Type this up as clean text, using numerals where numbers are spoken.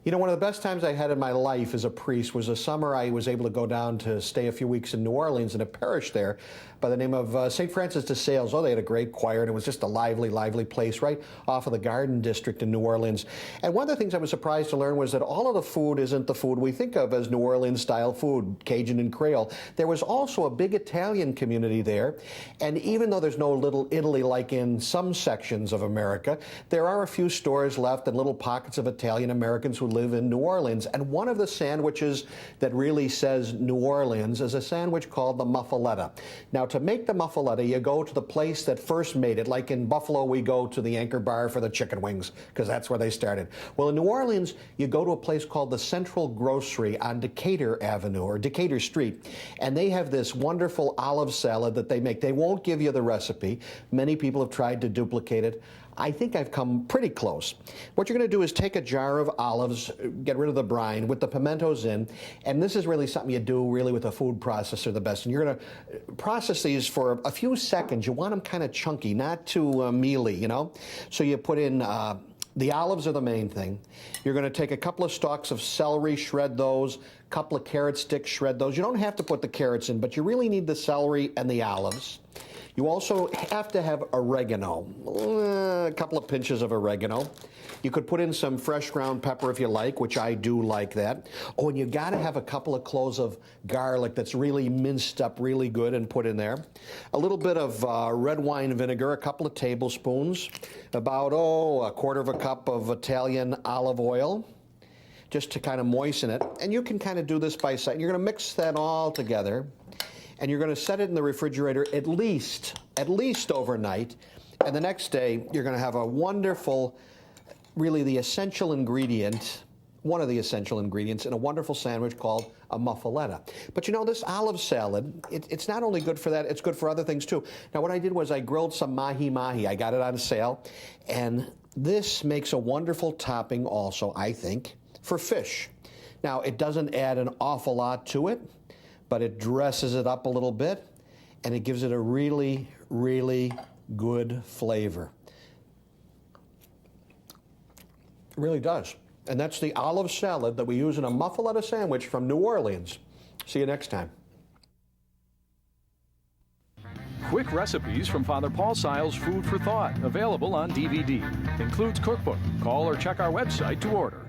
You know, one of the best times I had in my life as a priest was a summer I was able to go down to stay a few weeks in New Orleans in a parish there by the name of St. Francis de Sales. Oh, they had a great choir, and it was just a lively, lively place right off of the Garden District in New Orleans. And one of the things I was surprised to learn was that all of the food isn't the food we think of as New Orleans-style food, Cajun and Creole. There was also a big Italian community there, and even though there's no Little Italy like in some sections of America, there are a few stores left and little pockets of Italian Americans who live in New Orleans. And one of the sandwiches that really says New Orleans is a sandwich called the muffaletta. Now, to make the muffaletta, you go to the place that first made it. Like in Buffalo, we go to the Anchor Bar for the chicken wings, because that's where they started. Well, in New Orleans, you go to a place called the Central Grocery on Decatur Avenue, or Decatur Street, and they have this wonderful olive salad that they make. They won't give you the recipe. Many people have tried to duplicate it. I think I've come pretty close. What you're going to do is take a jar of olives, get rid of the brine, with the pimentos in, and this is really something you do really with a food processor the best. And you're going to process these for a few seconds. You want them kind of chunky, not too mealy, you know? So you put in the olives are the main thing. You're going to take a couple of stalks of celery, shred those, a couple of carrot sticks, shred those. You don't have to put the carrots in, but you really need the celery and the olives. You also have to have oregano, a couple of pinches of oregano. You could put in some fresh ground pepper if you like, which I do like that. Oh, and you got to have a couple of cloves of garlic that's really minced up really good and put in there. A little bit of red wine vinegar, a couple of tablespoons, about, a quarter of a cup of Italian olive oil, just to kind of moisten it. And you can kind of do this by sight. You're going to mix that all together, and you're going to set it in the refrigerator at least overnight. And the next day, you're going to have a wonderful, really the essential ingredient, one of the essential ingredients in a wonderful sandwich called a muffaletta. But you know, this olive salad, it's not only good for that, it's good for other things too. Now, what I did was I grilled some mahi-mahi. I got it on sale. And this makes a wonderful topping also, I think, for fish. Now, it doesn't add an awful lot to it, but it dresses it up a little bit, and it gives it a really, really good flavor. It really does. And that's the olive salad that we use in a muffaletta sandwich from New Orleans. See you next time. Quick recipes from Father Paul Seil's Food for Thought, available on DVD. Includes cookbook. Call or check our website to order.